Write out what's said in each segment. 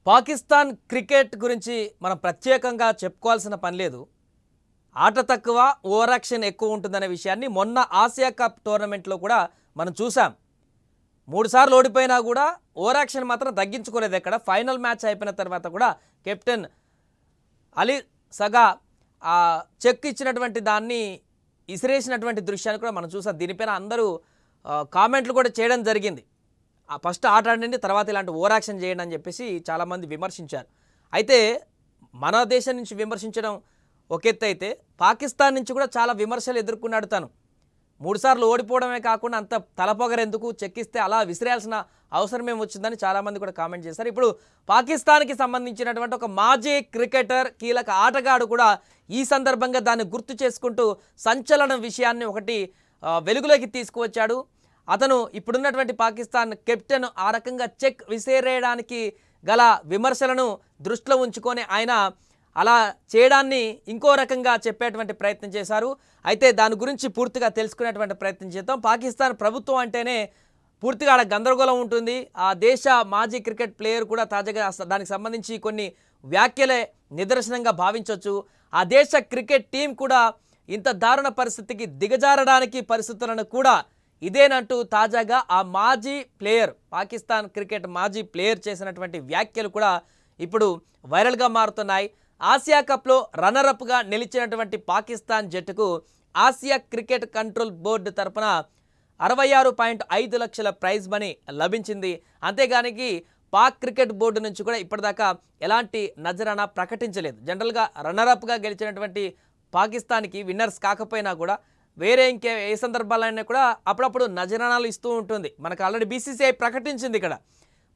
Pakistan cricket గురించి మనం ప్రత్యేకంగా చెప్పుకోవాల్సిన పని లేదు. ఆట తక్కువ, ఓవర్ యాక్షన్ ఎక్కువ ఉంటుందనే విషయాన్ని మొన్న ఆసియా కప్ టోర్నమెంట్లో కూడా మనం చూసాం. 3 సార్లు ఓడిపోయినా కూడా ఓవర్ యాక్షన్ మాత్రం తగ్గించుకోలేదు. ఎక్కడ ఫైనల్ మ్యాచ్ అయిపోయిన తర్వాత కూడా కెప్టెన్ అలీ సగా చెక్ ఇచ్చినటువంటి దాన్ని ఇసిరేసినటువంటి దృశ్యాన్ని కూడా మనం చూసాం. దీనిపైన అందరూ కామెంట్లు కూడా చేయడం జరిగింది. ఫస్ట్ ఆట ఆడండి, తర్వాత ఇలాంటి ఓవర్ యాక్షన్ చేయండి అని చెప్పేసి చాలామంది విమర్శించారు. అయితే మన దేశం నుంచి విమర్శించడం ఒక ఎత్తు అయితే, పాకిస్తాన్ నుంచి కూడా చాలా విమర్శలు ఎదుర్కొన్నాడు తను. 3 సార్లు ఓడిపోవడమే కాకుండా అంత తలపొగరెందుకు, చెక్కిస్తే అలా విసిరేయాల్సిన అవసరమేం వచ్చిందని చాలామంది కూడా కామెంట్ చేశారు. ఇప్పుడు పాకిస్తాన్కి సంబంధించినటువంటి ఒక మాజీ క్రికెటర్, కీలక ఆటగాడు కూడా ఈ సందర్భంగా దాన్ని గుర్తు చేసుకుంటూ సంచలన విషయాన్ని ఒకటి వెలుగులోకి తీసుకువచ్చాడు. అతను ఇప్పుడున్నటువంటి పాకిస్తాన్ కెప్టెన్ ఆ రకంగా చెక్ విసిరేయడానికి గల విమర్శలను దృష్టిలో ఉంచుకొని ఆయన అలా చేయడాన్ని ఇంకో రకంగా చెప్పేటువంటి ప్రయత్నం చేశారు. అయితే దాని గురించి పూర్తిగా తెలుసుకునేటువంటి ప్రయత్నం చేద్దాం. పాకిస్తాన్ ప్రభుత్వం అంటేనే పూర్తిగా ఆడ గందరగోళం ఉంటుంది. ఆ దేశ మాజీ క్రికెట్ ప్లేయర్ కూడా తాజాగా దానికి సంబంధించి కొన్ని వ్యాఖ్యలే నిదర్శనంగా భావించవచ్చు. ఆ దేశ క్రికెట్ టీం కూడా ఇంత దారుణ పరిస్థితికి దిగజారడానికి పరిస్థితులను కూడా ఇదేనంటూ తాజాగా ఆ మాజీ ప్లేయర్, పాకిస్తాన్ క్రికెట్ మాజీ ప్లేయర్ చేసినటువంటి వ్యాఖ్యలు కూడా ఇప్పుడు వైరల్గా మారుతున్నాయి. ఆసియా కప్లో రన్నరప్గా నిలిచినటువంటి పాకిస్తాన్ జట్టుకు ఆసియా క్రికెట్ కంట్రోల్ బోర్డు తరఫున 66.5 లక్షల ప్రైజ్ మనీ లభించింది. అంతేగానికి పాక్ క్రికెట్ బోర్డు నుంచి కూడా ఇప్పటిదాకా ఎలాంటి నజరానా ప్రకటించలేదు. జనరల్గా రన్నరప్గా గెలిచినటువంటి పాకిస్తాన్కి విన్నర్స్ కాకపోయినా కూడా వేరే ఏ సందర్భాలైనా కూడా అప్పుడప్పుడు నజరానాలు ఇస్తూ ఉంటుంది. మనకు ఆల్రెడీ బీసీసీఐ ప్రకటించింది. ఇక్కడ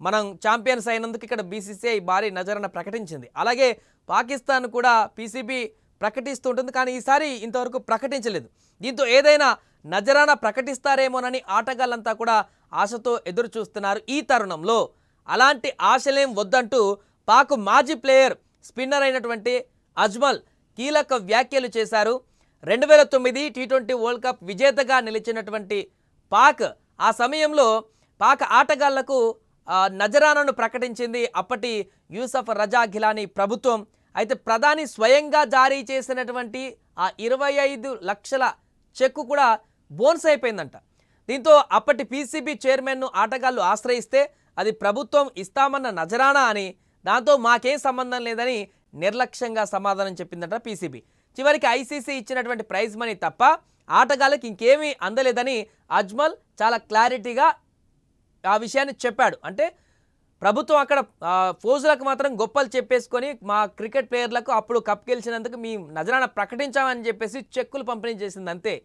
మనం ఛాంపియన్స్ అయినందుకు ఇక్కడ బీసీసీఐ భారీ నజరానా ప్రకటించింది. అలాగే పాకిస్తాన్ కూడా పీసీబీ ప్రకటిస్తూ ఉంటుంది, కానీ ఈసారి ఇంతవరకు ప్రకటించలేదు. దీంతో ఏదైనా నజరానా ప్రకటిస్తారేమోనని ఆటగాళ్ళంతా కూడా ఆశతో ఎదురు చూస్తున్నారు. ఈ తరుణంలో అలాంటి ఆశలేం వద్దంటూ పాక్ మాజీ ప్లేయర్, స్పిన్నర్ అయినటువంటి అజ్మల్ కీలక వ్యాఖ్యలు చేశారు. 2009 టీ20 వరల్డ్ కప్ విజేతగా నిలిచినటువంటి పాక్ ఆ సమయంలో పాక్ ఆటగాళ్లకు నజరానాను ప్రకటించింది అప్పటి యూసఫ్ రజా గిలానీ ప్రభుత్వం. అయితే ప్రధాని స్వయంగా జారీ చేసినటువంటి ఆ 25 లక్షల చెక్కు కూడా బోనస్ అయిపోయిందంట. దీంతో అప్పటి పీసీబీ చైర్మన్ను ఆటగాళ్లు ఆశ్రయిస్తే అది ప్రభుత్వం ఇస్తామన్న నజరానా అని, దాంతో మాకేం సంబంధం లేదని నిర్లక్ష్యంగా సమాధానం చెప్పిందట పీసీబీ. చివరికి ఐసీసీ ఇచ్చినటువంటి ప్రైజ్ మనీ తప్ప ఆటగాళ్ళకి ఇంకేమీ అందలేదని అజ్మల్ చాలా క్లారిటీగా ఆ విషయాన్ని చెప్పాడు. అంటే ప్రభుత్వం అక్కడ ఫోజులకు మాత్రం గొప్పలు చెప్పేసుకొని మా క్రికెట్ ప్లేయర్లకు అప్పుడు కప్ గెలిచినందుకు మీ నజరానా ప్రకటించామని చెప్పేసి చెక్కులు పంపిణీ చేసింది, అంతే.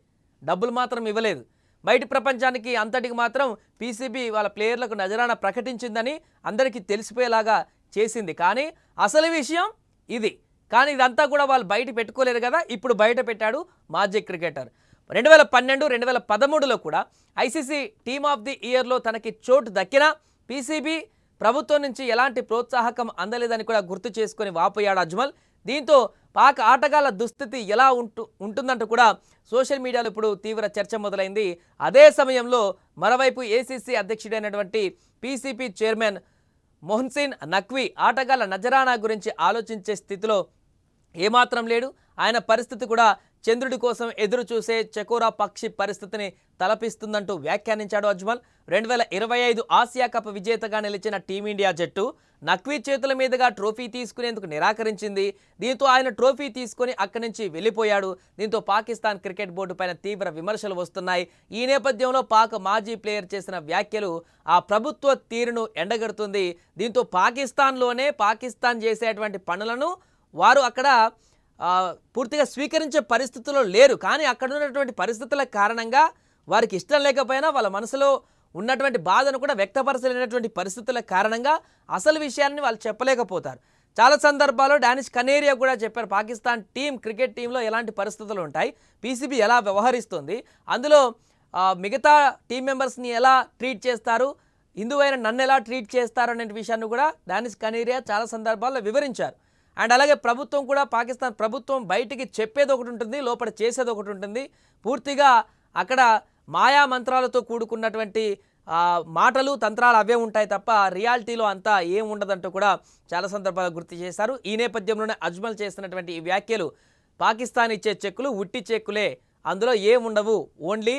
డబ్బులు మాత్రం ఇవ్వలేదు. బయటి ప్రపంచానికి అంతటికి మాత్రం పీసీబీ వాళ్ళ ప్లేయర్లకు నజరానా ప్రకటించిందని అందరికీ తెలిసిపోయేలాగా చేసింది. కానీ అసలు విషయం ఇది. కానీ ఇదంతా కూడా వాళ్ళు బయట పెట్టుకోలేరు కదా, ఇప్పుడు బయట పెట్టాడు మాజీ క్రికెటర్. 2012, 2013లో కూడా ఐసీసీ టీమ్ ఆఫ్ ది ఇయర్లో తనకి చోటు దక్కినా పీసీబీ ప్రభుత్వం నుంచి ఎలాంటి ప్రోత్సాహకం అందలేదని కూడా గుర్తు చేసుకొని వాపోయాడు అజ్మల్. దీంతో పాక్ ఆటగాళ్ల దుస్థితి ఎలా ఉంటుందంటూ కూడా సోషల్ మీడియాలో ఇప్పుడు తీవ్ర చర్చ మొదలైంది. అదే సమయంలో మరోవైపు ఏసీసీ అధ్యక్షుడైనటువంటి పీసీబీ చైర్మన్ మొహసిన్ నఖ్వీ ఆటగాళ్ల నజరానా గురించి ఆలోచించే స్థితిలో ఏమాత్రం లేడు. ఆయన పరిస్థితి కూడా చంద్రుడి కోసం ఎదురు చూసే చకోరా పక్షి పరిస్థితిని తలపిస్తుందంటూ వ్యాఖ్యానించాడు అజ్మల్. 2025 ఆసియా కప్ విజేతగా నిలిచిన టీమిండియా జట్టు నఖ్వీ చేతుల మీదుగా ట్రోఫీ తీసుకునేందుకు నిరాకరించింది. దీంతో ఆయన ట్రోఫీ తీసుకొని అక్కడి నుంచి వెళ్ళిపోయాడు. దీంతో పాకిస్తాన్ క్రికెట్ బోర్డు పైన తీవ్ర విమర్శలు వస్తున్నాయి. ఈ నేపథ్యంలో పాక్ మాజీ ప్లేయర్ చేసిన వ్యాఖ్యలు ఆ ప్రభుత్వ తీరును ఎండగడుతుంది. దీంతో పాకిస్తాన్లోనే పాకిస్తాన్ చేసేటువంటి పనులను వారు అక్కడ పూర్తిగా స్వీకరించే పరిస్థితుల్లో లేరు. కానీ అక్కడ ఉన్నటువంటి పరిస్థితుల కారణంగా వారికి ఇష్టం లేకపోయినా వాళ్ళ మనసులో ఉన్నటువంటి బాధను కూడా వ్యక్తపరచలేనటువంటి పరిస్థితుల కారణంగా అసలు విషయాన్ని వాళ్ళు చెప్పలేకపోతారు. చాలా సందర్భాల్లో డానిష్ కనేరియా కూడా చెప్పారు, పాకిస్తాన్ క్రికెట్ టీంలో ఎలాంటి పరిస్థితులు ఉంటాయి, పీసీబీ ఎలా వ్యవహరిస్తుంది, అందులో మిగతా టీం మెంబర్స్ని ఎలా ట్రీట్ చేస్తారు, హిందువైన నన్ను ఎలా ట్రీట్ చేస్తారు అనే విషయాన్ని కూడా డానిష్ కనేరియా చాలా సందర్భాల్లో వివరించారు. అండ్ అలాగే ప్రభుత్వం కూడా, పాకిస్తాన్ ప్రభుత్వం బయటికి చెప్పేది ఒకటి ఉంటుంది, లోపల చేసేది ఒకటి ఉంటుంది. పూర్తిగా అక్కడ మాయా మంత్రాలతో కూడుకున్నటువంటి మాటలు తంత్రాలు అవే ఉంటాయి తప్ప రియాలిటీలో అంతా ఏం ఉండదంటూ కూడా చాలా సందర్భాలు గుర్తు చేశారు. ఈ నేపథ్యంలోనే అజ్మల్ చేస్తున్నటువంటి ఈ వ్యాఖ్యలు పాకిస్తాన్ ఇచ్చే చెక్కులు ఉట్టి చెక్కులే, అందులో ఏముండవు, ఓన్లీ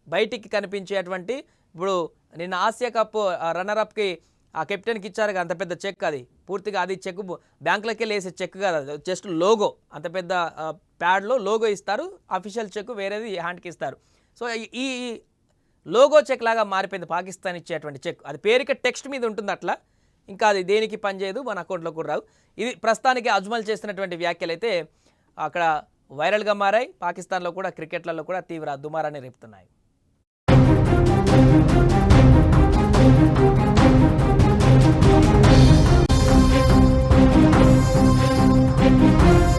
బయటికి కనిపించేటువంటి ఇప్పుడు నిన్న ఆసియా కప్ రన్నర్అప్కి ఆ కెప్టెన్కి ఇచ్చారు కదా, అంత పెద్ద చెక్, అది పూర్తిగా అది చెక్ బ్యాంకులకి వెళ్ళి వేసే చెక్ కాదు, అది జస్ట్ లోగో, అంత పెద్ద ప్యాడ్లో లోగో ఇస్తారు, అఫీషియల్ చెక్ వేరేది హ్యాండ్కి ఇస్తారు. సో ఈ లోగో చెక్ లాగా మారిపోయింది పాకిస్తాన్ ఇచ్చేటువంటి చెక్. అది పేరుకి టెక్స్ట్ మీద ఉంటుంది అట్లా, ఇంకా అది దేనికి పనిచేయదు, మన అకౌంట్లో కూడా రావు. ఇది ప్రస్తుతానికి అజ్మల్ చేస్తున్నటువంటి వ్యాఖ్యలు అయితే అక్కడ వైరల్గా మారాయి. పాకిస్తాన్లో కూడా క్రికెట్లలో కూడా తీవ్ర దుమారాన్ని రేపుతున్నాయి.